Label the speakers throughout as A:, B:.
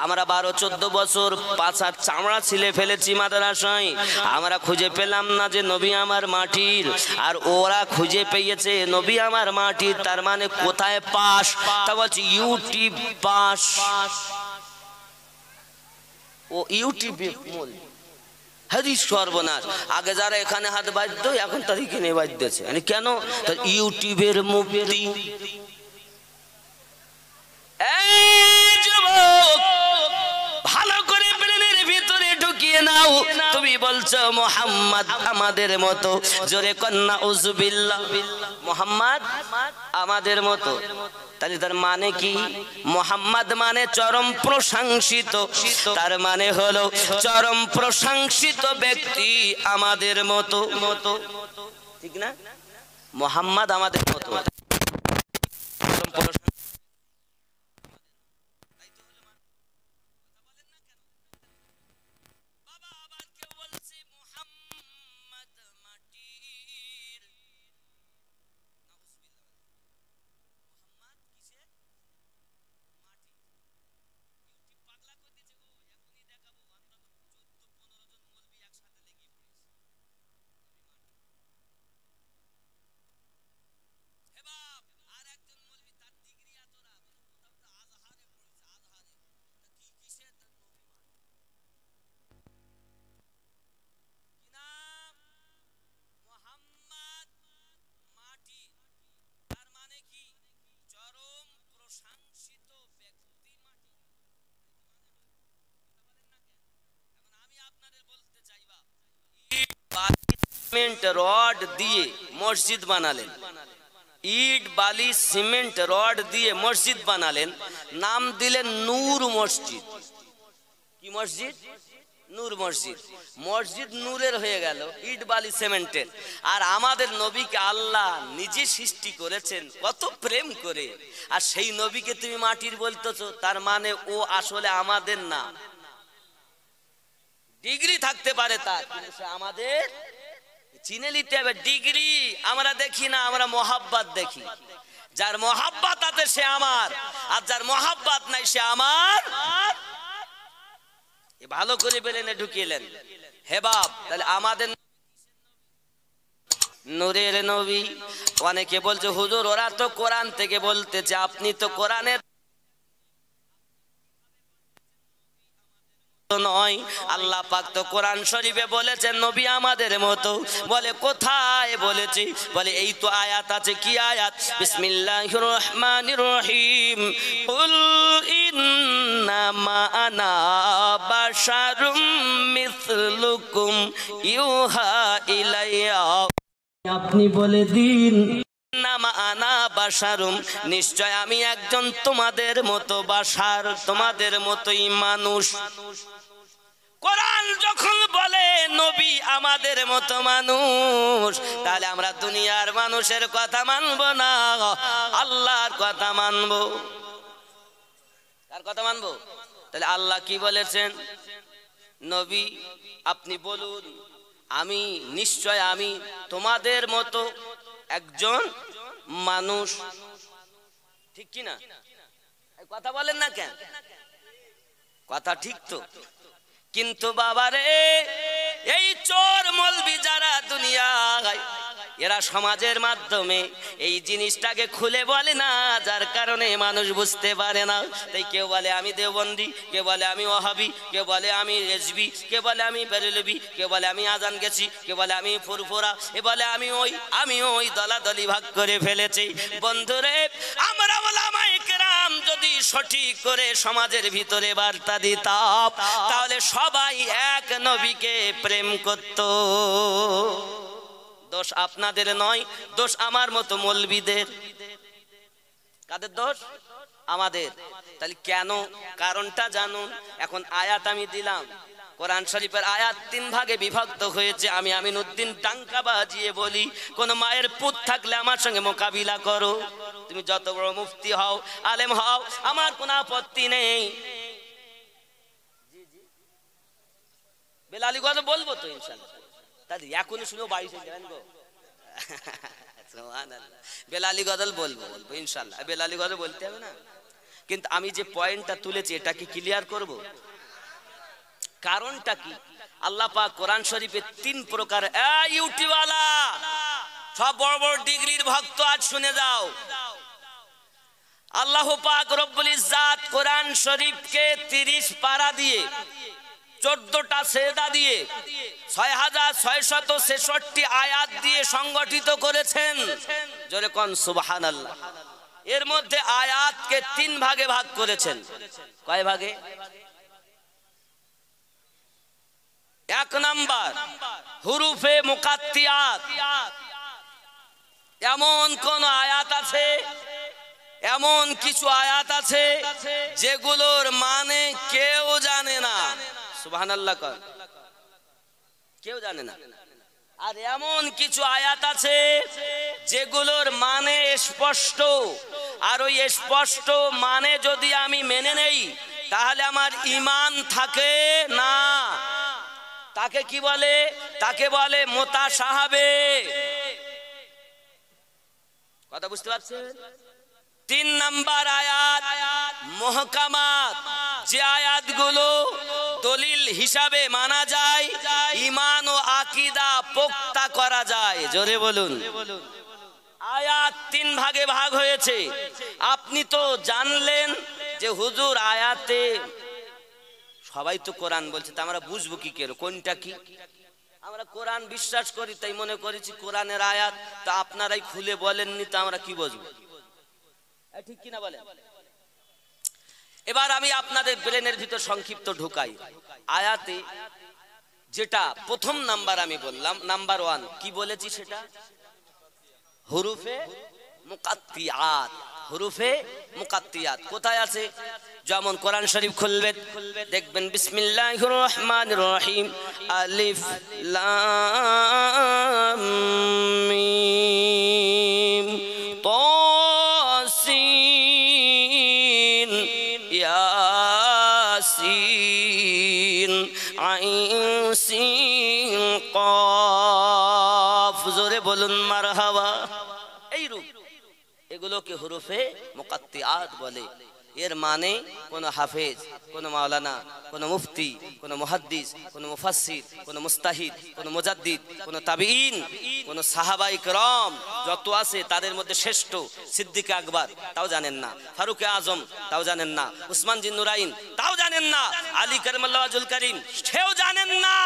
A: আমরা 12-14 বছর পাছার চামড়া ছিলে ফেলেছি মাদ্রাসায়, আমরা খুঁজে পেলাম না যে নবী আমার মাটির, আর ওরা খুঁজে পেয়েছে নবী আমার মাটির। তার মানে কোথায় পাস? তা বলছি ইউটিউব পাস। ও ইউটিউবে মূল হাদিস সর্বনাশ। আগে যারা এখানে হাত বাজত এখন তার এখানে বাজতেছে। মানে কেন? তার ইউটিউবের মুফতি। এই যুবক, ভালো করে ব্রেনের ভিতরে ঢুকিয়ে নাও। তুমি বলছো মুহাম্মদ আমাদের মতো, জোরে কন্না উযুবিল্লাহ। মুহাম্মদ আমাদের মতো, তাহলে তার মানে কি? মুহাম্মদ মানে চরম প্রশংসিত, তার মানে হলো চরম প্রশংসিত ব্যক্তি আমাদের মতো, ঠিক না? মুহাম্মদ আমাদের মতো। রড দিয়ে মসজিদ বানালেন, ইট বালি সিমেন্ট রড দিয়ে মসজিদ বানালেন, নাম দিলেন নূর মসজিদ। কি মসজিদ? নূর মসজিদ। মসজিদ নূরের হয়ে গেল, ইট বালি সিমেন্টের। আর আমাদের নবীকে আল্লাহ নিজে সৃষ্টি করেছেন কত প্রেম করে, আর সেই নবীকে তুমি মাটির বলতেছো। তার মানে ও আসলে আমাদের না। ডিগ্রি থাকতে পারে তার, কিন্তু সে আমাদের চিনে নিতে হবে। ডিগ্রি আমরা দেখি না, আমরা মোহাব্বত দেখি। যার মোহাব্বত আছে সে আমার, আর যার মোহাব্বত নাই সে আমার। ভালো করে বেলেনে ঢুকিলেন। হে বাপ, তাহলে আমাদের নূরের নবী। অনেকে বলছে হুজুর ওরা তো কোরআন থেকে বলতেছে, আপনি তো কোরআনের নয়। আল্লাহ পাক তো কোরআন শরীফে বলেছেন নবী আমাদের মতো। বলে কোথায় বলেছি? বলে এই তো আয়াত আছে। কি আয়াত? বিসমিল্লাহির রহমানির রহিম। কুল ইন্নামা আনা বাশারুম মিসলুকুম ইউহা ইলাইয়া। আপনি বলে দিন নামা আনা বাশারুম, নিশ্চয় আমি একজন তোমাদের মতো বাশার, তোমাদের মতোই মানুষ। কোরআন যখন বলে নবী আমাদের মতো মানুষ, তাহলে আমরা দুনিয়ার মানুষের কথা মানবো না, আল্লাহর কথা মানবো। কার কথা মানবো? তাহলে আল্লাহ কি বলেছেন? নবী আপনি বলুন আমি নিশ্চয় আমি তোমাদের মতো একজন মানুষ। ঠিক কি না? কথা বলেন না কেন? কথা ঠিক তো। কিন্তু বাবারে, এই চোর মলবি যারা দুনিয়ায়, এরা সমাজের মাধ্যমে এই জিনিসটাকে খুলে বলে না, যার কারণে মানুষ বুঝতে পারে না। তাই কেউ বলে আমি দেওবন্দি, কেউ বলে আমি ওহাবি, কেউ বলে আমি রেজবি, কেউ বলে আমি বেরেলবি, কেউ বলে আমি আজান গেছি, কেউ বলে আমি ফুরফুরা, এ বলে আমি ওই দলাদলি ভাগ করে ফেলেছি। বন্ধুরে, আমরা ওলামায়ে কেরাম যদি সঠিক করে সমাজের ভিতরে বার্তা দিতাম, তাহলে সবাই এক নবীকে প্রেম করত। দোষ আপনাদের নয়, দোষ আমার মতো মৌলবীদের। কাদের দোষ? আমাদের। তাহলে কেন? কারণটা জানুন। এখন আয়াত আমি দিলাম, কোরআন শরীফের আয়াত 3 ভাগে বিভক্ত হয়েছে। আমি আমিনউদ্দিন টাঙ্কা বাজিয়ে বলি, কোন মায়ের পুত থাকলে আমার সঙ্গে মোকাবিলা করো। তুমি যত বড় মুফতি হও, আলেম হও, আমার কোনো আপত্তি নেই। বেলালি কথা বলবো তো ইনশাআল্লাহ। তাহলে এখনই শুনেও 22 গেলেন গো। সুবহানাল্লাহ। বেলালি গজল বলবো ইনশাআল্লাহ। বেলালি গজল বলতে হবে না? কিন্তু আমি যে পয়েন্টটা তুলেছি এটা কি ক্লিয়ার করব? কারণটা কি? আল্লাহ পাক কোরআন শরীফে 3 প্রকার, ইউটিওয়ালা সব বড় বড় ডিগ্রির ভক্ত আজ শুনে যাও, আল্লাহ পাক রব্বুল ইজ্জাত কোরআন শরীফকে 30 পারা দিয়ে 14টা সেজদা দিয়ে 6666 আয়াত দিয়ে সংগঠিত করেছেন। জোরে কোন সুবহানাল্লাহ। এর মধ্যে আয়াতকে 3 ভাগে ভাগ করেছেন। কয় ভাগে? 1 নাম্বার হুরুফে মুকাত্তিয়াত। এমন কোন আয়াত আছে, এমন কিছু আয়াত আছে যেগুলোর মানে কেউ জানে না। সুবহানাল্লাহ কর, কেউ জানে না। আর এমন কিছু আয়াত আছে যেগুলোর মানে স্পষ্ট, আর ওই স্পষ্ট মানে যদি আমি মেনে নেই তাহলে আমার ঈমান থাকে না। তাকে কি বলে? তাকে বলে মুতাশাহাবে। কথা বুঝতে পারছেন? 3 নাম্বার আয়াত মুহকামাত, যে আয়াতগুলো দলিল হিসাবে মানা যায়, ঈমান ও আকীদা পোক্তা করা যায়। জোরে বলুন। আয়াত 3 ভাগে ভাগ হয়েছে। আপনি তো জানলেন যে হুজুর আয়াতে সবাই তো কোরআন বলছে, তা আমরা বুঝবো কি করে কোনটা কি? আমরা কোরআন বিশ্বাস করি তাই মনে করেছি কোরআনের আয়াত, তা আপনারাই খুলে বলেননি, তা আমরা কি বুঝবো? ঠিক কিনা বলেন? এবার আমি আপনাদের ব্রেনের ভিতর সংক্ষিপ্ত ঢুকাই। আয়াতে যেটা প্রথম নাম্বার আমি বললাম, নাম্বার 1 কি বলেছি সেটা হুরুফে মুকাত্তিয়াত। হুরুফে মুকাত্তিয়াত কোথায় আছে? যেমন কোরআন শরীফ খুলবেন, দেখবেন বিসমিল্লাহির রহমানির রহিম, আলিফ লাম মিম তাসিন ইয়াসিন আইন সিন কফ। জোরে বলুন মারহাবা। এই রূপ এগুলোকে হুরুফে মুকাত্তিয়াত বলে। এর মানে কোন হাফেজ, কোন মাওলানা, কোন মুফতি, কোন মুহাদ্দিস, কোন মুফাসসির, কোন মুস্তাহিদ, কোন মুজাদ্দিদ, কোন তাবিঈন, কোন সাহাবায়ে কেরাম যত আছে তাদের মধ্যে শ্রেষ্ঠ সিদ্দিক আকবর তাও জানেন না, ফারুক আজম তাও জানেন না, উসমান জিন্নুরাইন তাও জানেন না, আলী কারামাল্লাহু ওয়াজহুল কারীম সেও জানেন না।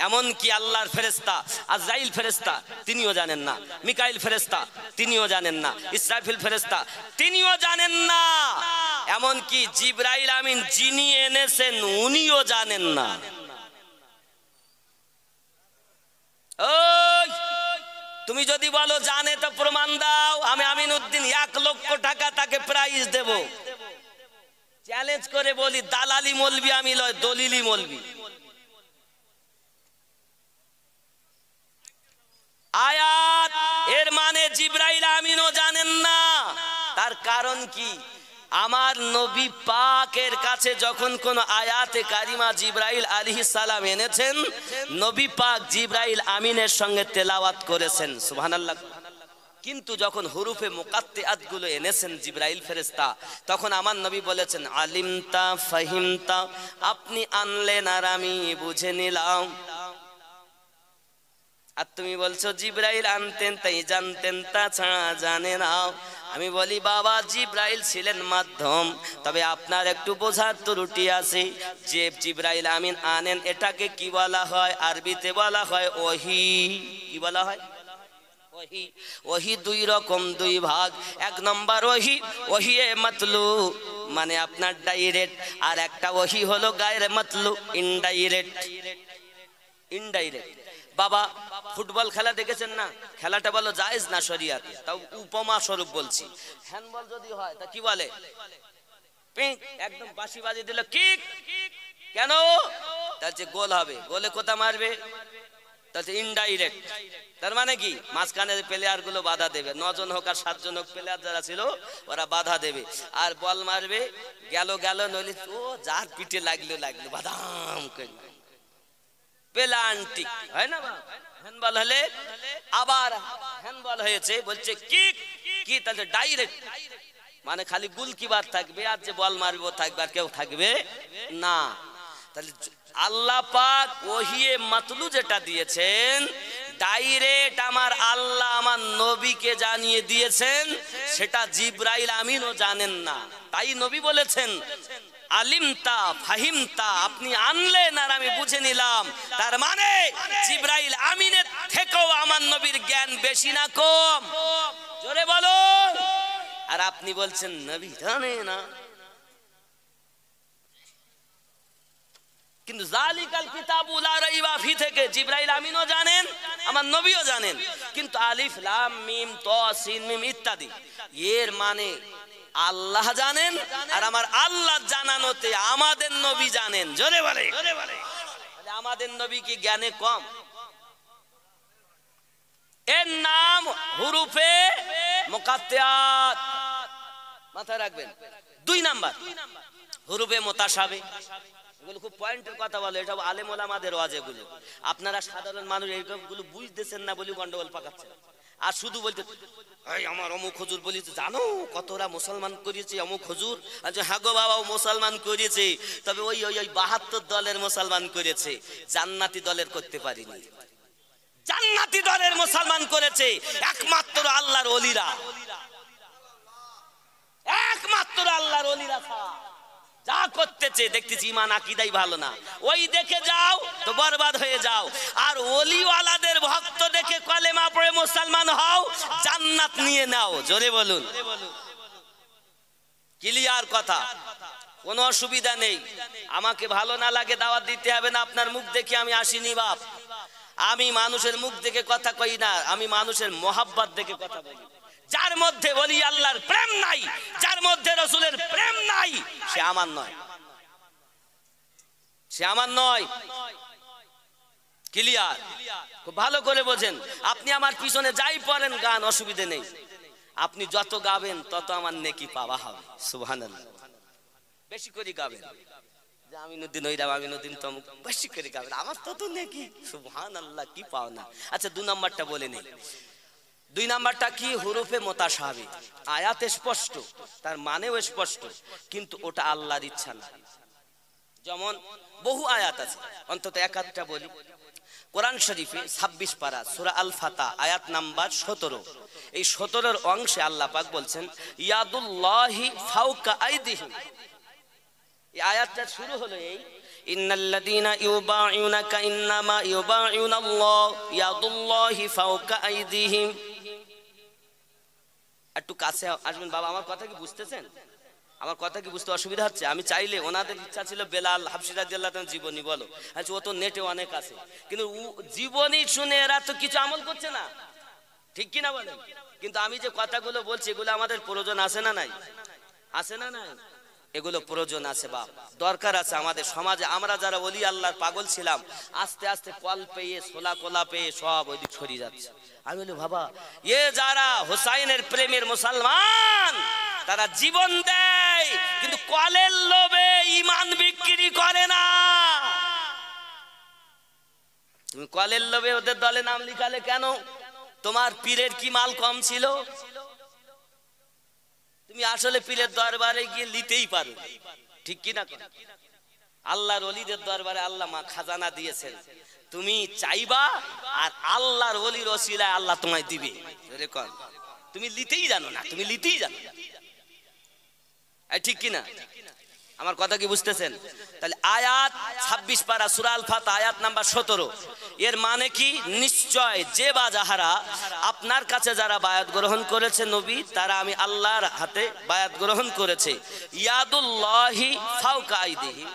A: এমন কি আল্লাহর ফেরেশতা আজরাইল ফেরেশতা তিনিও জানেন না, মিকাইল ফেরেশতা তিনিও জানেন না, ইসরাফিল ফেরেশতা তিনিও জানেন না, এমন কি জিবরাইল আমিন যিনি এনেছেন উনিও জানেন না। ওই তুমি যদি বলো জানে তো প্রমাণ দাও, আমি আমিনউদ্দিন 1 লক্ষ টাকা তাকে প্রাইজ দেব। চ্যালেঞ্জ করে বলি দালালি মৌলবি আমি লয়, দলিলি মৌলবি। আয়াত এর মানে জিবরাইল আমিনও জানেন না। তার কারণ কি? আমার নবী পাকের কাছে যখন কোন আয়াতে কারিমা জিবরাইল আলাইহিস সালাম এনেছেন, নবী পাক জিবরাইল আমিনের সঙ্গে তেলাওয়াত করেছেন। সুবহানাল্লাহ। কিন্তু যখন হুরুফে মুকাত্তিয়াত গুলো এনেছেন জিবরাইল ফেরেশতা, তখন আমার নবী বলেছেন আলিমতা ফাহিমতা, আপনি আনলেন আর আমি বুঝে নিলাম। আর তুমি বলছো জিবরাইল আনতেন তাই জানতেন, তাছাড়া জানে না। আমি বলি বাবা জিবরাইল ছিলেন মাধ্যম, তবে আপনার একটু বোঝার ত্রুটি আছে। যে জিবরাইল আমিন আনেন এটাকে কি বলা হয়? আরবিতে বলা হয় ওহী। কি বলা হয়? ওহী। ওহী 2 রকম, 2 ভাগ। 1 নম্বর ওহী, ওহীয়ে মাতলু মানে আপনার ডাইরেক্ট, আর একটা ওহী হলো গায়রে মাতলু, ইনডাইরেক্ট। ইনডাইরেক্ট বাবা ফুটবল খেলা দেখেছেন না? খেলাটা বলো জায়েজ না শরীয়তে, তাও উপমা স্বরূপ বলছি। হ্যান্ডবল যদি হয় তা কি বলে? পিক, একদম বাঁশি বাজিয়ে দিল কিক। কেন? তার যে গোল হবে, গোলে কোথা মারবে? তার ইনডাইরেক্ট। তার মানে কি মাঝখানে প্লেয়ার গুলো বাধা দেবে, 9 জন হোক আর 7 জন হোক, প্লেয়ার যারা ছিল ওরা বাধা দেবে আর বল মারবে। গেল গেল, নইলে ও যার পিঠে লাগলো লাগলো, বাদাম করে পেলান্টি হয় না। হ্যান্ডবল হলে আবার হ্যান্ডবল হয়েছে বলছে কিক, কি তাহলে ডাইরেক্ট। মানে খালি গোলকিপার থাকবে আর যে বল মারবে থাকবে আর কেউ থাকবে না। তাহলে আল্লাহ পাক ওহিয়ে মাতলু যেটা দিয়েছেন ডাইরেক্ট আমার আল্লাহ আমার নবীকে জানিয়ে দিয়েছেন, সেটা জিবরাইল আমিনও জানেন না। তাই নবী বলেছেন আলিমতা ফাহিমতা, আপনি আনলেন আর আমি বুঝে নিলাম। তার মানে জিবরাইল আমিনের থেকেও আমার নবীর জ্ঞান বেশি না কম? জোরে বলো। আর আপনি বলছেন নবী জানে না, কিন্তু জালিকাল কিতাবু লা রাইবা ফি থেকে জিবরাইল আমিনও জানেন, আমার নবীও জানেন। কিন্তু আলিফ লাম মিম ত সিন মিম ইত্যাদি এর মানে আল্লাহ জানেন, আর আমার আল্লাহ জানানোতে আমাদের নবী জানেন। জোরে বলে। আমাদের নবী কি জ্ঞানে কম? এর নাম হুরুফে মুকাত্তায়াত, মাথায় রাখবেন। 2 নাম্বার হুরুফে মুতাশাবিহ। এগুলো খুব পয়েন্টের কথা বলে, এটা আলেম ওলামাদের ওয়াজ। এগুলো আপনারা সাধারণ মানুষ এইগুলো বুঝতেছেন না বলে গন্ডগোল পাকাচ্ছেন। আর শুধু বলতে এই আমার অমুক হুজুর বলেছে, জানো কতরা মুসলমান করেছে অমুক হুজুর? আচ্ছা হ্যাঁ গো বাবা, মুসলমান করেছে, তবে ওই 72 দলের মুসলমান করেছে, জান্নাতি দলের করতে পারিনি। জান্নাতি দলের মুসলমান করেছে একমাত্র আল্লাহর ওলিরা, একমাত্র আল্লাহর ওলিরা ছাড়া। যা করতেছে দেখতেছি ইমান আকীদাই ভালো না, ওই দেখে যাও তো বরবাদ হয়ে যাও। আর ওলিওয়ালাদের ভক্ত দেখে কলেমা পড়ে মুসলমান হও, জান্নাত নিয়ে নাও। জোরে বলুন। ক্লিয়ার কথা, কোনো অসুবিধা নেই। আমাকে ভালো না লাগে দাওয়াত দিতে হবে না, আপনার মুখ দেখে আমি আসিনি বাপ। আমি মানুষের মুখ দেখে কথা কই না, আমি মানুষের মোহাব্বত দেখে কথা বলি। যার মধ্যে ওলি আল্লাহর প্রেম নাই, যার মধ্যে রাসূলের প্রেম নাই, সে আমার নয়, সে আমার নয়। ক্লিয়ার? খুব ভালো করে বোঝেন। আপনি আমার পিছনে যাই পড়েন গান, অসুবিধা নেই। আপনি যত গাবেন তত আমার নেকি পাওয়া হবে। সুবহানাল্লাহ। বেশি করে গাবেন, যে আমিনুদ্দিন ওইরা আমিনুদ্দিন তমুক, বেশি করে গাবেন, আমার তত নেকি। সুবহানাল্লাহ, কি পাও না। আচ্ছা 2 নাম্বারটা বলে নেই। 2 নাম্বারটা কি? হুরুফে মুতাশাবিহ। আয়াত স্পষ্ট, তার মানেও স্পষ্ট, কিন্তু ওটা আল্লাহর ইচ্ছা না। যেমন বহু আয়াত আছে, অন্তত 1-8টা বলি। কোরআন শরীফে 26 পারা সূরা আল ফাতা আয়াত নাম্বার 17, এই 17-এর অংশে আল্লাহ পাক বলছেন ইয়াদুল্লাহি ফাওকা আইদিহিম। এই আয়াতটা শুরু হলো এই ইন্নাল্লাযীনা ইউবাইউনাকা ইন্নামা ইউবাইউনাল্লাহ ইয়াদুল্লাহি ফাওকা আইদিহিম। একটু কাছে আসবেন বাবা, আমার কথা কি বুঝতেছেন? আমার কথা কি বুঝতে অসুবিধা হচ্ছে? আমি চাইলে, ওনাদের ইচ্ছা ছিল বেলাল হাবশী রাদিয়াল্লাহু তাআলা জীবনী বলো, আচ্ছা ও তো নেটে অনেক আছে, কিন্তু জীবনী শুনে এরা তো কিছু আমল করছে না, ঠিক কি না বলেন? কিন্তু আমি যে কথাগুলো বলছি এগুলো আমাদের প্রয়োজন আছে না নাই? আছে না নাই? এগুলো প্রয়োজন আছে বাপ, দরকার আছে। আমাদের সমাজে আমরা যারা ওলি আল্লাহর পাগল ছিলাম, আস্তে আস্তে কল পেয়ে সোলা কোলা পেয়ে সব ওইদিক ছড়িয়ে যাচ্ছে। আমি বলি বাবা, এ যারা হোসাইনের প্রেমের মুসলমান তারা জীবন দেয়, কিন্তু কলের লোভে ঈমান বিক্রি করে না। তুমি কলের লোভে ওদের দলে নাম লিখালে কেন? তোমার পীরের কি মাল কম ছিল? তুমি আসলে পীরের দরবারে গিয়ে নিতেই পারো, ঠিক কি না? আল্লাহর ওলিদের দরবারে আল্লাহ মা খাজানা দিয়েছেন, তুমি চাইবা আর আল্লাহর ওলির ওসিলায় আল্লাহ তোমায় দিবে। তুমি নিতেই জানো না, তুমি নিতেই জানো না, ঠিক কি না? আমার কথা কি বুঝতেছেন? তাহলে আয়াত 26 পারা সূরা আল ফাতা আয়াত নাম্বার 17, এর মানে কি? নিশ্চয় যে বা যাহারা আপনার কাছে যারা বায়াত গ্রহণ করেছে নবী, তারা আমি আল্লাহর হাতে বায়াত গ্রহণ করেছে। ইয়াদুল্লাহি ফাওকা আইদিহিম,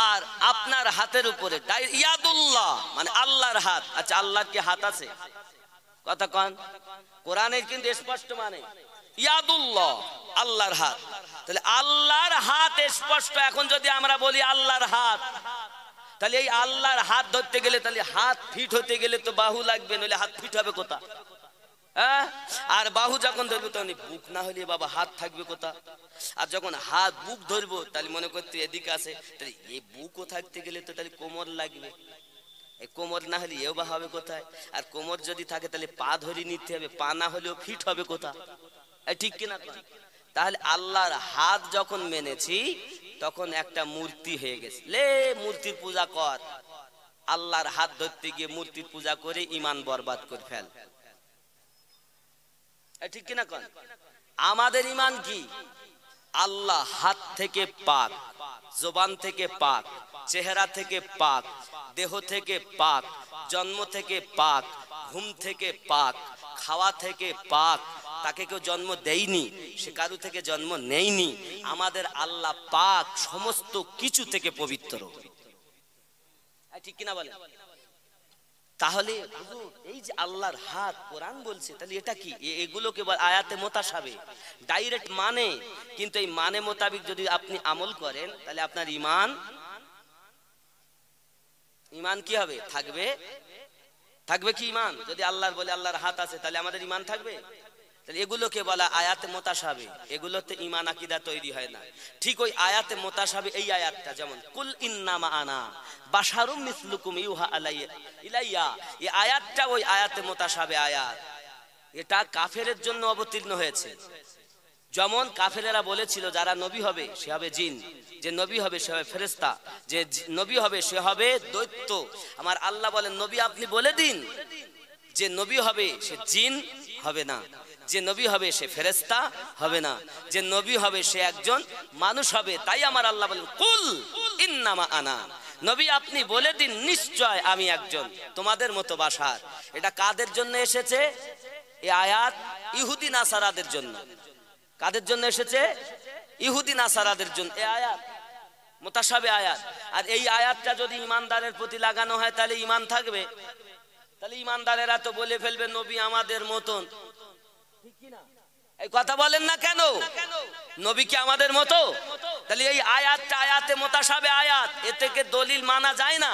A: আর আপনার হাতের উপরে ইয়াদুল্লাহ মানে আল্লাহর হাত। আচ্ছা আল্লাহর কি হাত আছে? কথা কন। কোরআনের কিন্তু স্পষ্ট মানে ইয়াদুল্লাহ আল্লাহর হাত। তাহলে আল্লাহর হাত স্পষ্ট। এখন যদি আমরা বলি আল্লাহর হাত, তাহলে এই আল্লাহর হাত ধরতে গেলে তাহলে হাত ফিট হতে গেলে তো বাহু লাগবে, নইলে হাত ফিট হবে কোথা? হ্যাঁ, আর বাহু যখন ধরবো তখন বুক না হলে বাবা হাত থাকবে কোথা? আর যখন হাত বুক ধরবো তাহলে মনে করতে এদিকে আছে, তাহলে এই বুকও থাকতে গেলে তো তাহলে কোমর লাগবে, এই কোমর না হলে এও বা হবে কোথায়? আর কোমর যদি থাকে তাহলে পা ধরে নিতে হবে, পা না হলেও ফিট হবে কোথা? ঠিক কিনা? তাহলে আল্লাহর হাত যখন মেনেছি তখন একটা মূর্তি হয়ে গেছে, লে মূর্তির পূজা কর। আল্লাহর হাত ধরতে গিয়ে মূর্তির পূজা করে ইমান বরবাদ করে ফেল। ঠিক কিনা? আমাদের ইমান কি? আল্লাহ হাত থেকে পাক, জবান থেকে পাক, চেহারা থেকে পাক, দেহ থেকে পাক, জন্ম থেকে পাক, ঘুম থেকে পাক, খাওয়া থেকে পাক। তাকে কেউ জন্ম দেয়নি, সে কারু থেকে জন্ম নেয়নি। আমাদের আল্লাহ পাক, সমস্ত কিছু থেকে পবিত্র। ঠিক কিনা বলে? তাহলে এই যে আল্লাহর হাত কোরআন বলছে, তাহলে এটা কি? এগুলোকে আয়াতে মুতাশাবিহ, ডাইরেক্ট মানে। কিন্তু এই মানে মোতাবেক যদি আপনি আমল করেন তাহলে আপনার ইমান কি হবে? থাকবে কি ইমান? যদি আল্লাহর বলে আল্লাহর হাত আছে তাহলে আমাদের ইমান থাকবে? তাহলে এগুলোকে বলা আয়াতে মুতাশাবিহ, এগুলোতে ইমান আকীদা তৈরি হয় না। ঠিক ওই আয়াতে মুতাশাবিহ এই আয়াতটা, যেমন কুল ইন্নামা আনা বাশারুম মিসলুকুম ইউহা ইলাইয়া, এই আয়াতটা ওই আয়াতে মুতাশাবিহ আয়াত। এটা কাফেরের জন্য অবতীর্ণ হয়েছে। যেমন কাফেরেরা বলেছিল যারা নবী হবে সে হবে জিন, যে নবী হবে সে হবে ফেরেশতা, যে নবী হবে সে হবে দৈত্য। আমার আল্লাহ বলেন নবী আপনি বলে দিন যে নবী হবে সে জিন হবে না, যে নবী হবে সে ফেরেশতা হবে না, যে নবী হবে সে একজন মানুষ হবে। তাই আমার আল্লাহ বলেন কুল ইন্নামা আনা, নবী আপনি বলে দিন নিশ্চয় আমি একজন তোমাদের মতো বাশার। এটা কাদের জন্য এসেছে এই আয়াত? ইহুদি নাসারাদের জন্য। কাদের জন্য এসেছে? ইহুদি নাসারাদের জন্য এই আয়াত, মুতাশাবিহ আয়াত। আর এই আয়াতটা যদি ইমানদারের প্রতি লাগানো হয় তাহলে ইমান থাকবে। তাহলে ইমানদারেরা তো বলে ফেলবে নবী আমাদের মতন। ঠিক কি না? এই কথা বলেন না কেন? নবী কি আমাদের মতো? তাহলে এই আয়াতটা আয়াতে মুতাশাবিহ আয়াত, এ থেকে দলিল মানা যায় না।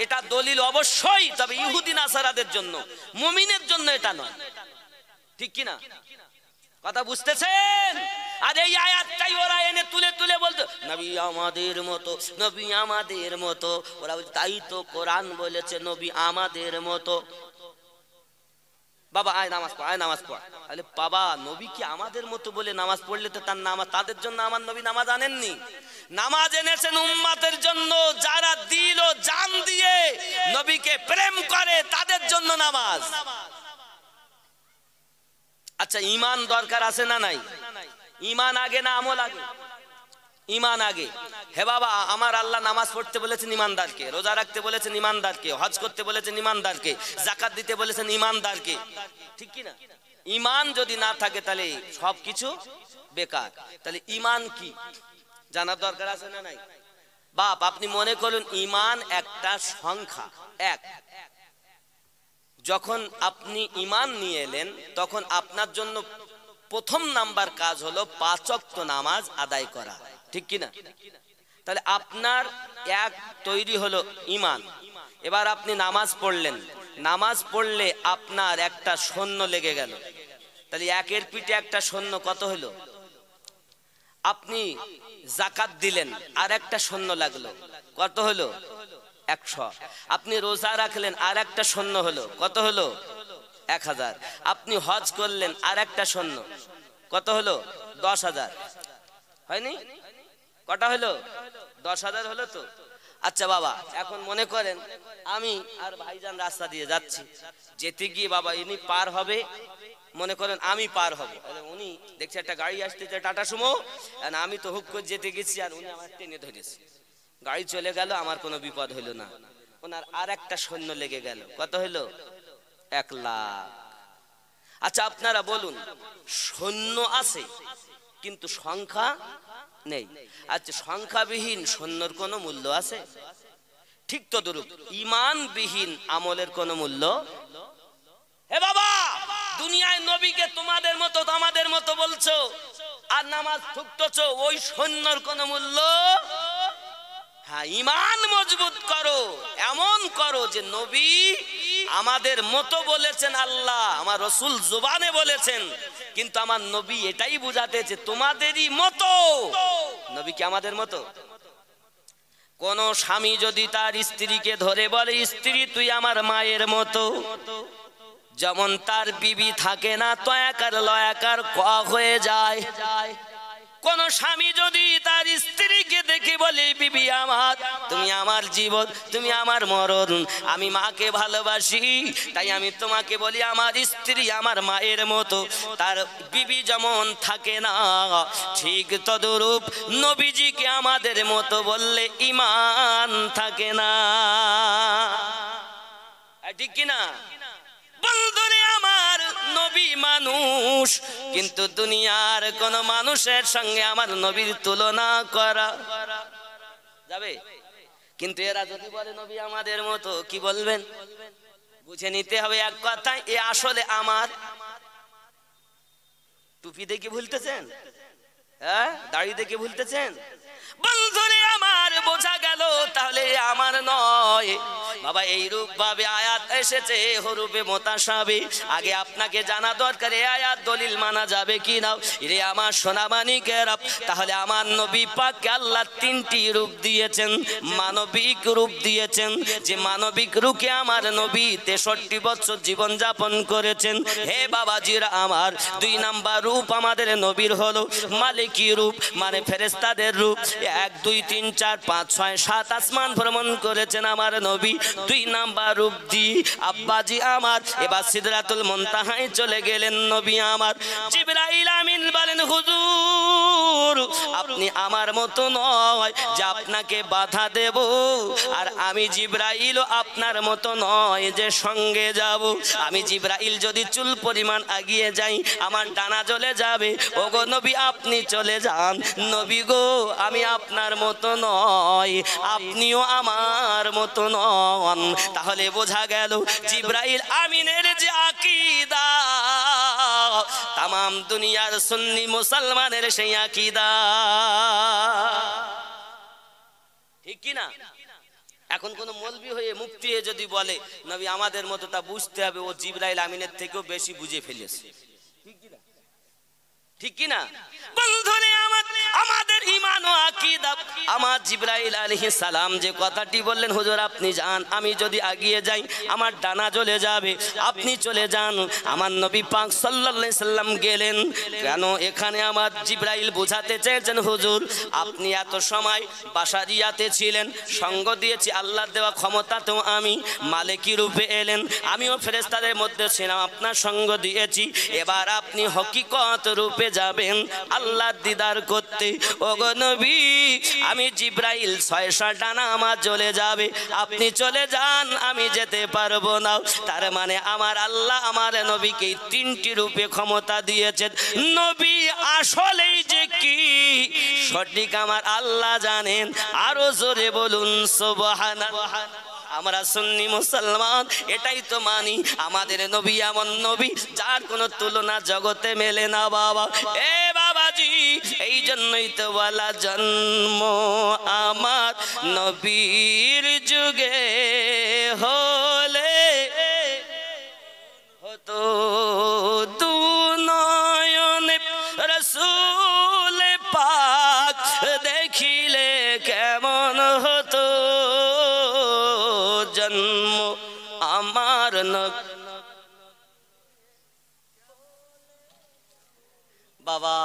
A: এটা দলিল অবশ্যই, তবে ইহুদি নাসারাদের জন্য, মুমিনের জন্য এটা নয়। ঠিক কি না? কথা বুঝতেছেন? আর এই আয়াতটাই ওরা এনে তুলে তুলে বলতো নবী আমাদের মতো, নবী আমাদের মতো। ওরা বলছে তাই তো কোরআন বলেছে নবী আমাদের মতো। বাবা আয় নামাজ পড়, আয় নামাজ পড়। আরে বাবা, নবী কি আমাদের মতো বলে নামাজ পড়লে তো তার নামাজ, তাদের জন্য আমার নবী নামাজ আনেননি। নামাজ এনেছেন উম্মতের জন্য, যারা দিল ও জান দিয়ে নবীকে প্রেম করে তাদের জন্য নামাজ। আচ্ছা, ইমান দরকার আছে না নাই? ইমান আগে না আমল আগে? ইমান আগে। হে বাবা, আমার আল্লাহ নামাজ পড়তে বলেছেন ইমানদারকে, রোজা রাখতে বলেছেন ইমানদারকে, হজ করতে বলেছেন ইমানদারকে, যাকাত দিতে বলেছেন ইমানদারকে। ঠিক কি না? ইমান যদি না থাকে তাহলে সবকিছু বেকার। তাহলে ইমান কি জানার দরকার আছে না নাই? বাপ, আপনি মনে করুন ইমান একটা সংখ্যা এক। যখন আপনি ইমান নিয়ে এলেন তখন আপনার জন্য প্রথম নাম্বার কাজ হলো 5 ওয়াক্ত নামাজ আদায় করা। ঠিক কি না? তাহলে আপনার এক তৈরি হলো ইমান। এবার আপনি নামাজ পড়লেন, নামাজ পড়লে আপনার একটা শূন্য লেগে গেল। তাহলে একের পিঠে একটা শূন্য কত হলো? আপনি যাকাত দিলেন, আর একটা শূন্য লাগলো, কত হলো? 100। আপনি রোজা রাখলেন, আর একটা শূন্য হলো, কত হলো? 1000। আপনি হজ করলেন, আর একটা শূন্য, কত হলো? 10,000। হয়নি? কটা হলো? 10,000 হলো তো। আচ্ছা বাবা, এখন মনে করেন আমি আর ভাইজান রাস্তা দিয়ে যাচ্ছি, যেতে গিয়ে বাবা ইনি পার হবে, মনে করেন আমি পার হব। উনি দেখছে একটা গাড়ি আসতেছে টাটা সুমো, আমি তো হুক করে যেতে গেছি আর উনি আমার টেনে ধরেছে, গাড়ি চলে গেল, আমার কোনো বিপদ হইল না। ওনার আর একটা সৈন্য লেগে গেল, কত হইল? 1 লাখ। আচ্ছা আপনারা বলুন, সৈন্য আছে কিন্তু সংখ্যা নেই। আচ্ছা, সংখ্যাবিহীন সৈন্যর কোনো মূল্য আছে? ঠিক তদ্রূপ ঈমানবিহীন আমলের কোনো মূল্য। হে বাবা, দুনিয়ায় নবীকে তোমাদের মতো আমাদের মতো বলছো আর নামাজ ঠুকতেছো, ওই সৈন্যর কোনো মূল্য। হ্যাঁ, ঈমান মজবুত করো, এমন করো যে নবী আমাদের মতো বলেছেন, আল্লাহ আমার রাসূল জবানে বলেছেন, কিন্তু আমার নবী এটাই বুঝাতে যে তোমাদেরই মতো। নবী কি আমাদের মতো? কোন স্বামী যদি তার স্ত্রীকে ধরে বলে স্ত্রী তুই আমার মায়ের মতো, যেমন তার বিবি থাকে না তয়াকার লয়াকার ক হয়ে যায়। কোন স্বামী যদি তার স্ত্রীকে দেখে বলে বিবি আমার, তুমি আমার জীবন, তুমি আমার মরণ, আমি মাকে ভালোবাসি, তাই আমি তোমাকে বলি আমার স্ত্রী আমার মায়ের মতো, তার বিবি যেমন থাকে না ঠিক তদরূপ নবীজিকে আমাদের মতো বললে ঈমান থাকে না। ঠিক কি না? বন্ধুরে আমার, নবী মানুষ, কিন্তু দুনিয়ার কোন মানুষের সঙ্গে আমার নবীর তুলনা করা যাবে? কিন্তু এরা যদি বলে নবী আমাদের মতো, কি বলবেন? বুঝে নিতে হবে এক কথায়, এ আসলে আমার। টুপি দেখে ভুলতেছেন? হ্যাঁ, দাড়ি দেখে ভুলতেছেন? বন্ধুরে আমার, বোঝা গেল তাহলে আমার নয় বাবা। এই রূপ ভাবে আয়াত এসেছে হরুফে মুতাশাবি। আগে আপনাকে জানা দরকার এই আয়াত দলিল মানা যাবে কি না। রে আমার সোনামানিকেরা, তাহলে আমার নবী পাককে আল্লাহ তিনটি রূপ দিয়েছেন, মানবিক রূপ দিয়েছেন। যে মানবিক রূপে আমার নবী 63 বছর জীবন যাপন করেছেন। হে বাবাজিরা আমার, 2 নাম্বার রূপ আমাদের নবীর হলো মালিকি রূপ, মানে ফেরেশতাদের রূপ। 1 2 3 4 5 6 7 আসমান ভ্রমণ করেছেন আমার নবী 2 নাম্বার রূপ দি। আব্বাজি আমার এবার সিদরাতুল মুনতাহায় চলে গেলেন নবী আমার। জিবরাইল আমিন বলেন, হুজুর আপনি আমার মতো নয় যে আপনাকে বাধা দেব, আর আমি জিবরাইল আপনার মতো নয় যে সঙ্গে যাব। আমি জিবরাইল যদি চুল পরিমাণ আগিয়ে যাই আমার ডানা জ্বলে যাবে। ওগো নবী আপনি চলে যান। নবী গো, আমি আপনার মতো নয়, আপনিও আমার মতো নন। তাহলে বোঝা গেল জিবরাইল আমিনের যে আকীদা, তামাম দুনিয়ার সুন্নি মুসলমানের সেই আকীদা। ঠিক কি না? এখন কোন মৌলবি হয়ে মুফতি হয়ে যদি বলে নবী আমাদের মতো, তা বুঝতে হবে ও জিবরাইল আমিনের থেকেও বেশি বুঝে ফেলেছে। ঠিক কি না? ঠিক কি না? বন্ধুরে আমাদের ঈমান ও আকীদা, আমার জিবরাইল আলাইহিস সালাম যে কথাটি বললেন, হুজুর আপনি যান, আমি যদি আগিয়ে যাই আমার ডানা জ্বলে যাবে, আপনি চলে যান। আমার নবী পাক সাল্লাল্লাহু আলাইহি সাল্লাম গেলেন। কেন? এখানে আমার জিবরাইল বোঝাতে চেয়েছেন, হুজুর আপনি এত সময় বাশারিয়াতে ছিলেন, সঙ্গ দিয়েছি আল্লাহর দেওয়া ক্ষমতাতেও আমি মালিকি রূপে এলেন, আমিও ফেরেশতাদের মধ্যে ছিলাম, আপনার সঙ্গ দিয়েছি। এবার আপনি হকিকত রূপে যাবেন আল্লাহর দিদার করতে। ওগো নবী, আমি জিবরাইল 600 ডানা আমার জ্বলে যাবে, আপনি চলে যান, আমি যেতে পারবো না। তার মানে আমার আল্লাহ আমার নবীকে 3টি রূপে ক্ষমতা দিয়েছেন। নবী আসলেই যে কি সঠিক আমার আল্লাহ জানেন। আরো জোরে বলুন সুবহানাল্লাহ। আমরা সুন্নি মুসলমান এটাই তো মানি, আমাদের নবী এমন নবী যার কোনো তুলনা জগতে মেলে না বাবা। এ বাবাজি, এই জন্যই তো বলা জন্ম আমার নবীর যুগে হলে হতো দুনয়নে রাসূল পাক দেখিলে কেমন হতো জন্ম আমার বাবা।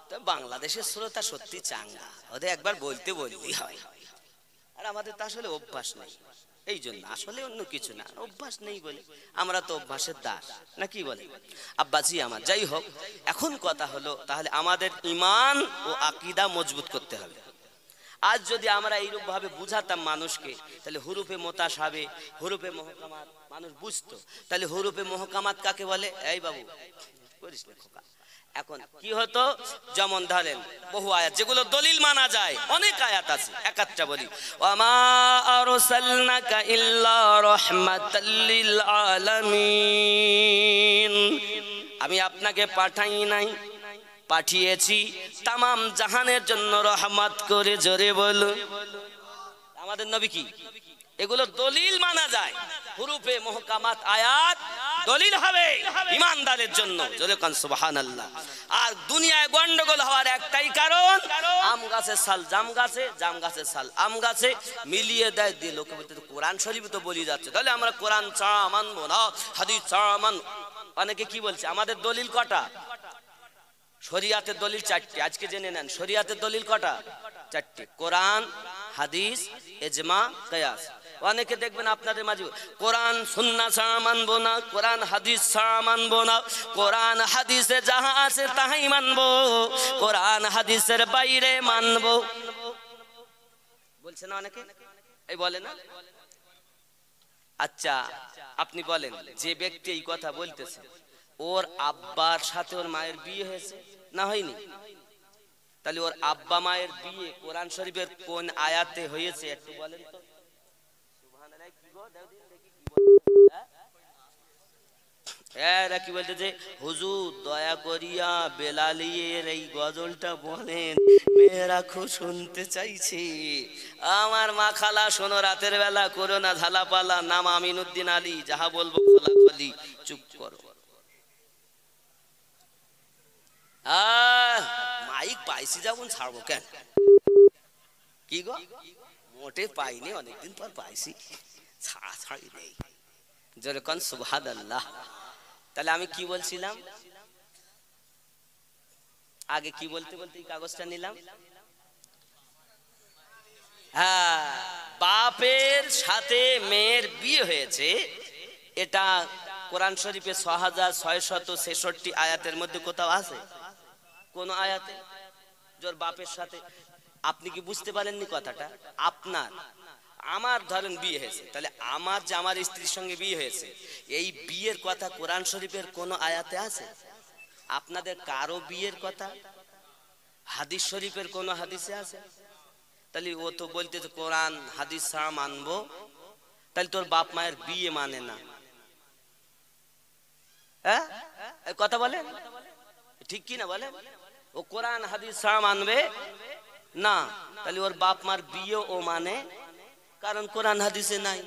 A: তো বাংলাদেশের শ্রোতা সত্যি চাঙ্গা, ওদের একবার বলতে বললেই হয়। আর আমাদের তো আসলে অভ্যাস নেই, এই জন্য আসলে অন্য কিছু না, অভ্যাস নেই বলে আমরা তো অভ্যাসের দাস, না কি বলে আব্বাজি আমার? যাই হোক, এখন কথা হলো তাহলে আমাদের ঈমান ও আকীদা মজবুত করতে হবে। আজ যদি আমরা এইরূপ ভাবে বুঝাতাম মানুষকে, তাহলে হুরুফে মুতাশাবি, হুরুফে মুহকামাত মানুষ বুঝতো। তাহলে হুরুফে মুহকামাত কাকে বলে? এই বাবু করিস না খোকা। এখন কি হতো, যেমন ধরেন বহু আয়াত যেগুলো দলিল মানা যায়, অনেক আয়াত আছে, একাত্রা বলি। ওয়ামা আরসালনাকা ইল্লা রাহমাতাল লিল আলামিন, আমি আপনাকে পাঠাই নাই, পাঠিয়েছি তামাম জাহানের জন্য রহমত করে। জোরে বলুন আমাদের নবী কি? এগুলো দলিল মানা যায়, হুরুফে মুহকামাত আয়াত দলিল হবে ইমানদারের জন্য, জোরে কান সুবহানাল্লাহ। আর দুনিয়ায় গন্ডগোল হওয়ার একটাই কারণ, আম গাছের সাল জাম গাছে, জাম গাছের সাল আম গাছে মিলিয়ে দেয় দিয়ে লোকে বলতে কোরআন শরীফ তো বলি যাচ্ছে, তাহলে আমরা কোরআন ছাড়া মানবো না, হাদিস ছাড়া মানবো। অনেকে কি বলছে, আমাদের দলিল কটা? শরিয়াতের দলিল 4টি। আজকে জেনে নেন শরিয়াতের দলিল কটা? 4টি। কোরআন, হাদিস, ইজমা, কিয়াস। অনেকে দেখবেন আপনাদের মাঝে কোরআন সুন্নাহ ছাড়া মানবো না, কোরআন হাদিস ছাড়া মানবো না, কোরআন হাদিসে যাহা আছে তাহাই মানবো, কোরআন হাদিসের বাইরে মানবো বলছে না অনেকে, এই বলে না? আচ্ছা আপনি বলেন, যে ব্যক্তি এই কথা বলতেছে ওর আব্বার সাথে ওর মায়ের বিয়ে হয়েছে না হয়নি? তাহলে ওর আব্বা মায়ের বিয়ে কোরআন শরীফের কোন আয়াতে হয়েছে একটু বলেন তো। সুবহানাল্লাহ। কি গো দাও দিন দেখি কি বলছে। এরা কি বলতেছে, হুজুর দয়া করিয়া বেলালিয়ের এই গজলটা বলেন, মেয়েরা খুব শুনতে চাইছে। আমার মা খালা শোনো, রাতের বেলা করো না ঝালাপালা, নাম আমিনুদ্দিন আলী, যাহা বলবো খোলাখলি, চুপ করো। মাইক পাইছি যখন ছাড়বো কেন? কি গো মোটে পাইনি, অনেকদিন পর পাইছি, ছাড়াছাড়ি নেই, জোরে কোন সুবহানাল্লাহ। তাহলে আমি কি বলছিলাম আগে, কি বলতে বলতে এই কাগজটা নিলাম। হ্যাঁ, বাপের সাথে মেয়ের বিয়ে হয়েছে, এটা কোরআন শরীফে 6666 আয়াতের মধ্যে কোথাও আছে? কোন আয়াতে? জোর বাপের সাথে, আপনি কি বুঝতে পারেননি কথাটা? আপনার আমার ধরেন বিয়ে হয়েছে, তাহলে আমার যে আমার স্ত্রীর সঙ্গে বিয়ে হয়েছে, এই বিয়ের কথা কোরআন শরীফের কোন আয়াতে আছে? আপনাদের কারো বিয়ের কথা হাদিস শরীফের কোন হাদিসে আছে? তাহলে ও তো বলতে যে কোরআন হাদিস ছাড়া মানবো, তাহলে তোর বাপ মায়ের বিয়ে মানে না। হ্যাঁ কথা বলে ঠিক কি না বলে? ও কোরআন হাদিস ছাড়া মানবে না, তাহলে ওর বাপ মার বিয়ে ও মানে, কারণ কোরআন হাদিসে নাই।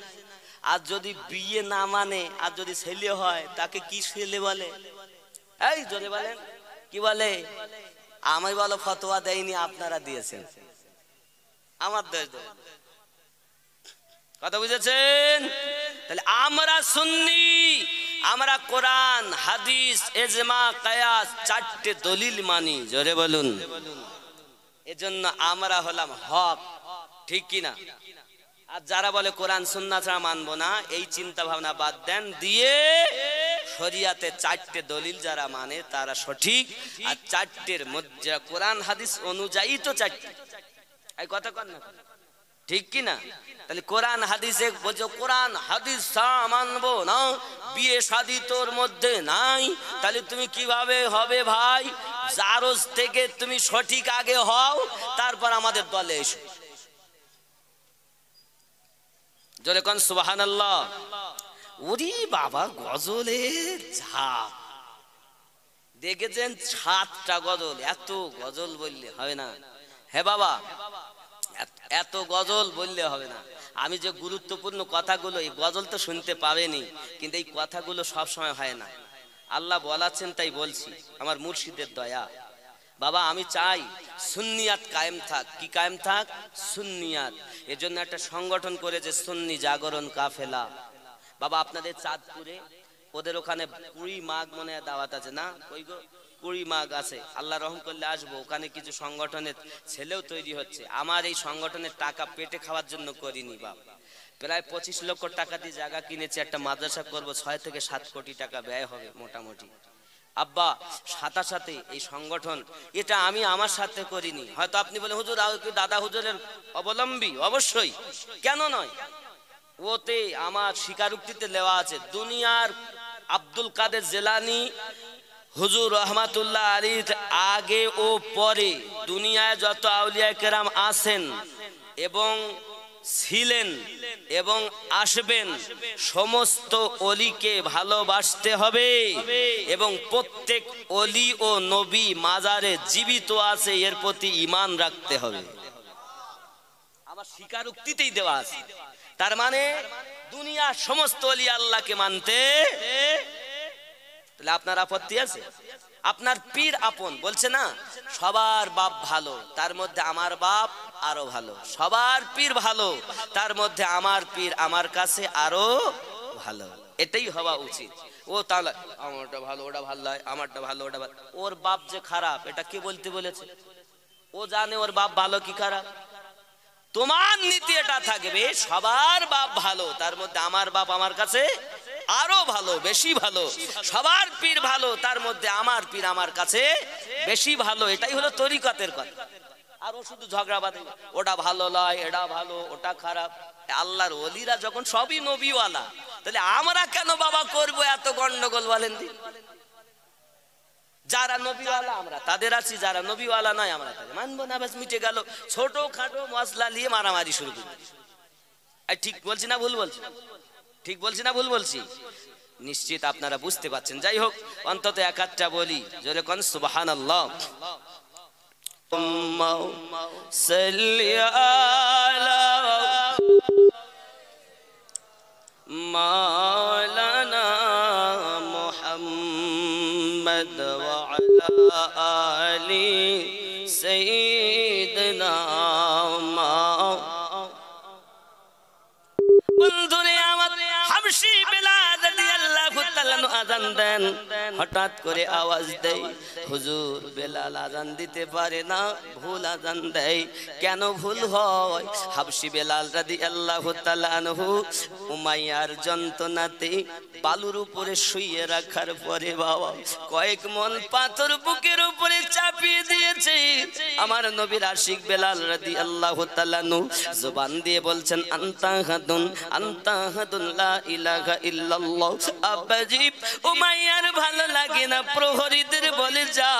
A: আর যদি বিয়ে না মানে, আর যদি ছেলে হয় তাকে কি ছেলে বলে? এই জোরে বলেন কি বলে? আমি বলো ফতোয়া দেয়নি, আপনারা দিয়েছেন, আমার দেশ কথা বুঝেছেন? তাহলে আমরা সুন্নি, আমরা কোরআন হাদিস ইজমা কিয়াস 4টে দলিল মানি, জোরে বলুন। এজন্য আমরা হলাম হক, ঠিক কি না? আর যারা বলে কোরআন সুন্নাহ ছাড়া মানবো না, এই চিন্তা ভাবনা বাদ দেন, দিয়ে শরিয়াতে 4টে দলিল যারা মানে তারা সঠিক। আর 4টের মধ্যে কোরআন হাদিস অনুযায়ী তো 4টে, এই কথা কর না, ঠিক কি না? তাহলে কোরআন হাদিসে বলছো কোরআন হাদিস ছাড়া মানবো না, বিয়ে শাদী তোর মধ্যে নাই, তাহলে তুমি কিভাবে হবে ভাই? জারজ থেকে তুমি সঠিক আগে হও, তারপর আমাদের দলে এসো, জোরে কোন সুবহানাল্লাহ। ওরে বাবা গজলের ঝাপ দেখেছেন, 7টা গজল, এত গজল বললে হবে না। হ্যাঁ বাবা, এত গজল বললে হবে না। আমি যে গুরুত্বপূর্ণ কথাগুলো, এই গজল তো শুনতে পাবেনি, কিন্তু এই কথাগুলো সব সময় হয় না, আল্লাহ বলাচ্ছেন তাই বলছি, আমার মুর্শিদের দয়া। বাবা আমি চাই সুন্নিয়াত কায়েম থাক। কি কায়েম থাক? সুন্নিয়াত। এজন্য একটা সংগঠন করেছে সুন্নি জাগরণ কাফেলা। বাবা আপনাদের চাঁদপুরে ওদের ওখানে 20 মাঘ মনে হয় দাওয়াত আছে না? ওই গো 20 মাঘ আছে, আল্লাহ রহম করলে আসবো। ওখানে কিছু সংগঠনের ছেলেও তৈরি হচ্ছে। আমার এই সংগঠনের টাকা পেটে খাওয়ার জন্য করিনি বাবা, প্রায় 25 লক্ষ টাকা দিয়ে জায়গা কিনেছি, একটা মাদ্রাসা করব, 6 থেকে 7 কোটি টাকা ব্যয় হবে মোটামুটি। আব্বা সাথে সাথে এই সংগঠন, এটা আমি আমার সাথে করিনি। হয়তো আপনি বলে হুজুর দাদা হুজুরের অবলম্বী, অবশ্যই, কেন নয়, ওতে আমার স্বীকারোক্তিতে লেওয়া আছে। দুনিয়ার আব্দুল কাদের জিলানী হুজুর রহমাতুল্লাহ আলাইহি আগে ও পরে দুনিয়ায় যত আউলিয়া কেরাম আছেন এবং ছিলেন এবং আসবেন, সমস্ত ওলিকে ভালোবাসতে হবে এবং প্রত্যেক ওলি ও নবী মাজারে জীবিত আছে এর প্রতি ঈমান রাখতে হবে। আমার স্বীকারোক্তিতেই দেওয়া আছে। তার মানে দুনিয়ার সমস্ত ওলি আল্লাহকে মানতে, তাহলে আপনার আপত্তি আছে? আপনার পীর আপন বলছে না সবার বাপ ভালো, তার মধ্যে আমার বাপ আরো ভালো, সবার পীর ভালো, তার মধ্যে আমার পীর আমার কাছে আরো ভালো, এটাই হওয়া উচিত। ও তাহলে আমারটা ভালো ওটা ভালো নয়, আমারটা ভালো ওটা ভালো, ওর বাপ যে খারাপ এটা কে বলতে বলেছে? ও জানে ওর বাপ ভালো কি খারাপ। তোমার নীতি এটা থাকবে সবার বাপ ভালো, তার মধ্যে আমার বাপ আমার কাছে আরো ভালো, বেশি ভালো, সবার পীর ভালো, তার মধ্যে আমার পীর আমার কাছে বেশি ভালো, এটাই হলো তরিকতের কথা। আর ও শুধু ঝগড়া বাঁধে, ওটা ভালো নয় এটা ভালো ওটা খারাপ। আল্লাহর ওলিরা যখন সবই নবীওয়ালা, তাহলে আমরা কেন বাবা করবো এত গন্ডগোল বলেন? যারা নবীওয়ালা আমরা তাদের আছি, যারা নবীওয়ালা নয় আমরা তাদের মানবো না, ব্যাস মিটে গেল। ছোট খাটো মশলা নিয়ে মারামারি শুরু করি। ঠিক বলছি না ভুল বলছি? ঠিক বলছি না ভুল বলছি? নিশ্চিত আপনারা বুঝতে পারছেন। যাই হোক, অন্তত এক আধটা বলি, জোরে কোন সুবহানাল্লাহ। সাল্লি আলা মাওলানা মুহাম্মদ ওয়া আলা আলি সাইয়্যিদিনা। বন্ধুরে আমার, হাবশী বেলাল রাদিয়াল্লাহু তাআলা আযান দেন, হঠাৎ করে আওয়াজ দেয়, হুজুর বেলাল আযান দিতে পারে না, ভুল আযান দেয়। কেন ভুল হয়? হাবশী বেলাল রাদিয়াল্লাহু তাআলা আনহু উমাইয়ার যন্ত্রণাতে বালুর উপরে শুইয়ে রাখার পরে বাবা কয়েক মন পাথর বুকের উপরে চাপিয়ে দিয়েছে। আমার নবীর আশিক বেলাল রাদিয়াল্লাহু তাআলা আনহু জবান দিয়ে বলছেন, আনতা হাদুন আনতা হাদুন লা ইলাহা ইল্লাল্লাহ। আব্বাজি উমাইয়ার ভালো লাগে না, প্রহরীদের বলে যা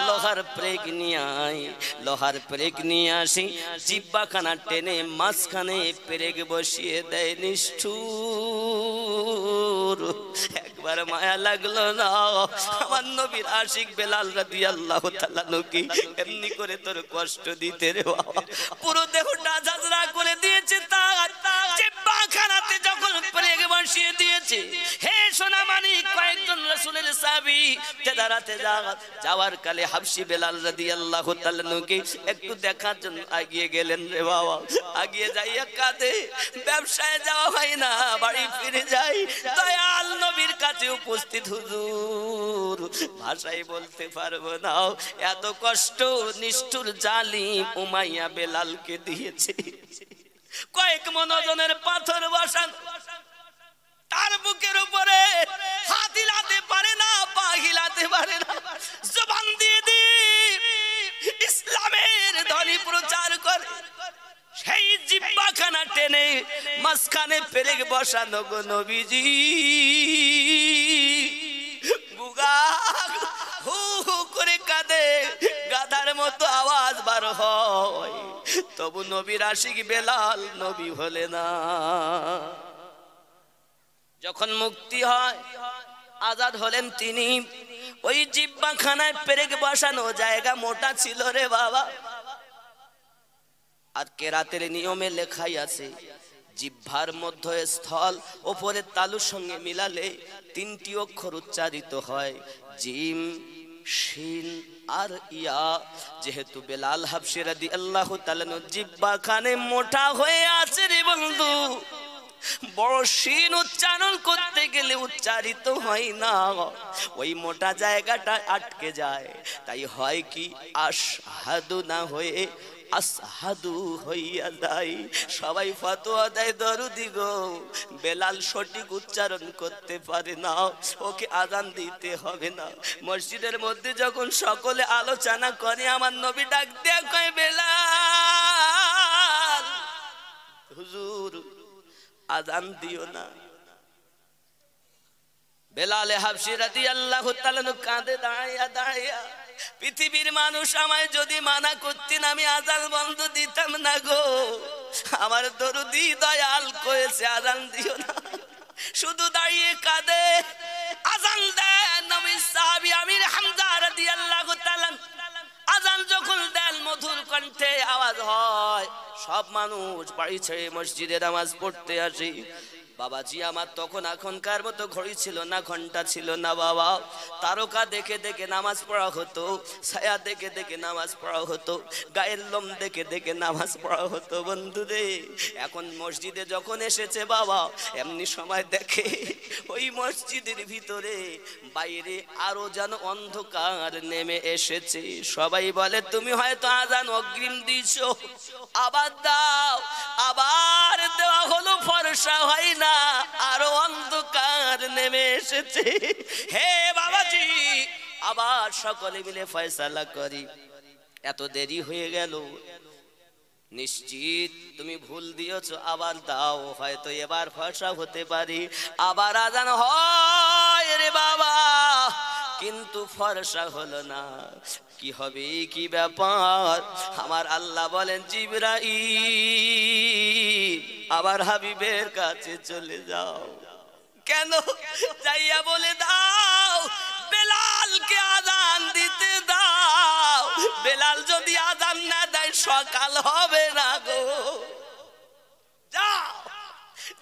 A: লোহার প্রেগ নিয়ে আয়, লোহার প্রেগ নিয়ে আসি। জিহ্বাখানা টেনে মাঝখানে প্রেগ বসিয়ে দেয়। নিষ্ঠুর, একবার মায়া লাগলো না? আমার নবীর আশিক বেলাল রাদিয়াল্লাহু তাআলা কি এমনি করে তোর কষ্ট দিতে রে বাবা? পুরো দেহটা ঝাঁঝরা করে দিয়েছে। তার জিহ্বাখানাতে যখন প্রেগ বসিয়ে দিয়েছে, হে সোনা মানিক, কয়েকজন রাসূলের সাহাবী তেদারাতে যাওয়ার কালে হাবশী বেলাল রাদিয়াল্লাহু তাআলা কে একটু দেখার জন্য এগিয়ে গেলেন রে বাবা। এগিয়ে যাইয়া কাঁদে, ব্যবসায় যাওয়া হয় না, বাড়ি ফিরে যাই, দয়াল নবীর কাছে উপস্থিত। হুজুর ভাষায় বলতে পারবো না, এত কষ্ট নিষ্ঠুর জালিম উমাইয়া বেলালকে দিয়েছে। কয়েক মন ওজনের পাথর বসান তার বুকের উপরে, হাত হিলাতে পারে না, পা হিলাতে পারে না, জবান দিয়ে ইসলামের ধ্বনি প্রচার করে। সেই জিহ্বাখানা টেনে মাঝখানে পেরেক বসানো গো নবীজি, বুগা হু হু করে কাঁদে, গাধার মতো আওয়াজ বার হয়, তবু নবীর আশিক বেলাল নবী হলে না। যখন মুক্তি হয়, আজাদ হলেন তিনি, ওই জিহ্বাখানায় পেরেক বসানো জায়গা মোটা ছিল রে বাবা। আর কেরাতের নিয়মে লেখাই আছে, জিহ্বার মধ্যস্থল ওপরের তালুর সঙ্গে মিলালে 3টি অক্ষর উচ্চারিত হয়, জিম শিন আর ইয়া। যেহেতু বেলাল হাবশী রাদিয়াল্লাহু তাআলা জিহ্বাখানে মোটা হয়ে আছে রে বন্ধু, বড় শিন উচ্চারণ করতে গেলে উচ্চারিত হয় না, ওই মোটা জায়গাটা আটকে যায়। তাই হয় কি, আশহাদু না হয়ে আসহাদু হইয়া যায়। সবাই ফতোয়া দেয়, দরুদি গো বেলাল সঠিক উচ্চারণ করতে পারে না, ওকে আযান দিতে হবে না। মসজিদের মধ্যে যখন সকলে আলোচনা করে, আমার নবী ডাক দেয়া কয়, বেলাল হুজুর আযান দিও না। বেলাল হাবশী রাদিয়াল্লাহু তাআলা কাঁদে দাঁড়াইয়া দাঁড়াইয়া, পৃথিবীর মানুষ আমায় যদি মানা করতেন আমি আযান বন্ধ দিতাম না গো, আমার দরদি দয়াল কয়েছে আযান দিও না। শুধু দাঁড়িয়ে কাঁদে। আযান দেন নবীর সাহাবী আমির হামজা রাদিয়াল্লাহু তাআলা, আযান যখন দেন মধুর কণ্ঠে আওয়াজ হয়, সব মানুষ বাড়ি ছেড়ে মসজিদে নামাজ পড়তে আসে। বাবাজি আমার তখন এখনকার মতো ঘড়ি ছিল না, ঘন্টা ছিল না বাবা। তারকা দেখে দেখে নামাজ পড়া হতো, ছায়া দেখে দেখে নামাজ পড়া হতো, গায়ের লোম দেখে দেখে নামাজ পড়া হতো বন্ধুরে। এখন মসজিদে যখন এসেছে বাবা, এমনি সময় দেখে ওই মসজিদের ভিতরে বাইরে আরো যেন অন্ধকার নেমে এসেছে। সবাই বলে তুমি হয়তো আজান অগ্রিম দিছো, আবার দাও। আবার দেওয়া হলো, ফর্সা হয় না, আরো অন্ধকার নেমে এসেছে। হে বাবাজি, আবার সকলে মিলে ফয়সালা করি, এত দেরি হয়ে গেল, নিশ্চিত তুমি ভুল দিয়েছো, আবার দাও, হয়তো এবার ফর্সা হতে পারি। আবার আজান হয় রে বাবা, কিন্তু ফর্সা হলো না। কি হবে, কি ব্যাপার? আমার আল্লাহ বলেন জিবরাইল আবার হাবিবের কাছে চলে যাও। কেন? যাইয়া বলে দাও বেলালকে আজান দিতে দাও। বেলাল যদি আজান না দেয় সকাল হবে না গো। যাও।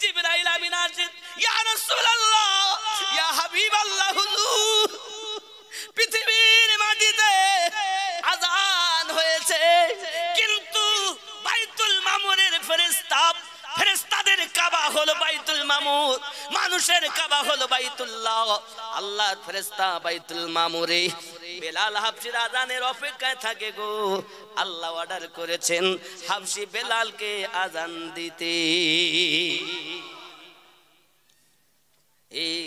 A: জিবরাইল আমিন আসেন, ইয়া রাসূলুল্লাহ, ইয়া হাবিবাল্লাহ, হুজুর পৃথিবীর মাটিতে আজান হয়েছে, কিন্তু বাইতুল মামুরের ফেরেশতাদের কাবা হলো বাইতুল মামুর, মানুষের কাবা হলো বাইতুল্লাহ। আল্লাহর ফেরেশতা বাইতুল মামুরে। বেলাল হাবশির আজানের অপেক্ষায় থাকে গো। আল্লাহ অর্ডার করেছেন হাবশি বেলালকে আজান দিতে। এই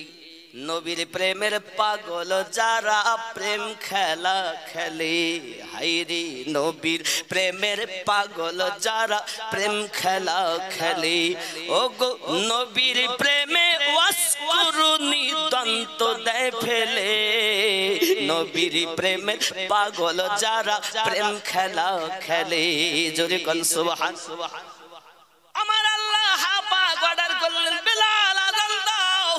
A: নবীর প্রেমের পাগল যারা প্রেম খেলা খেলে, হাইরে নবীর প্রেমের পাগল যারা প্রেম খেলা খেলে, ও গো নবীর প্রেমে ওয়াসকুরুনি দন্ত দেয় ফেলে। নবীর প্রেমের পাগল যারা প্রেম খেলা খেলে, জোরে কোন সুবহান। আমার আল্লাহ পাক অর্ডার করলেন বেলাল আজান দাও।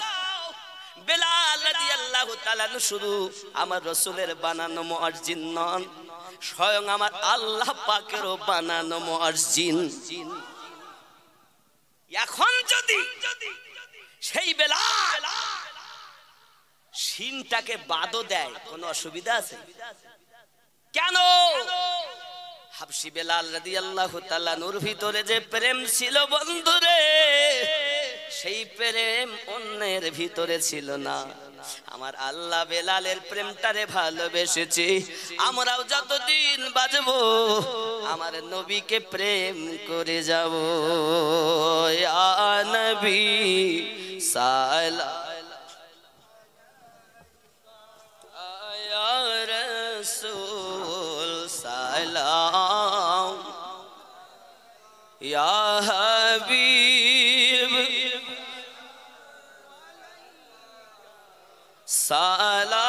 A: বেলাল রাদিয়াল্লাহু তাআলা শুধু আমার রাসূলের বানানো মুয়াজ্জিন নন, স্বয়ং আমার আল্লাহ পাকেরও বানানো মুয়াজ্জিন। এখন যদি সেই বেলাল শিনটাকে বাদও দেয়, কোনো অসুবিধা আছে? কেন? হাবশি বেলাল রাদিয়াল্লাহু তাআলা নূর ভিতরে যে প্রেম ছিল বন্ধুরে, সেই প্রেম অন্যের ভিতরে ছিল না। আমার আল্লাহ বেলালের প্রেমটারে ভালোবেসেছে। আমরাও যতদিন বাঁচবো আমার নবীকে প্রেম করে যাব। ইয়া নবী সালাম, ইয়া রাসূল সালাম, ইয়া হাবিব সালাম।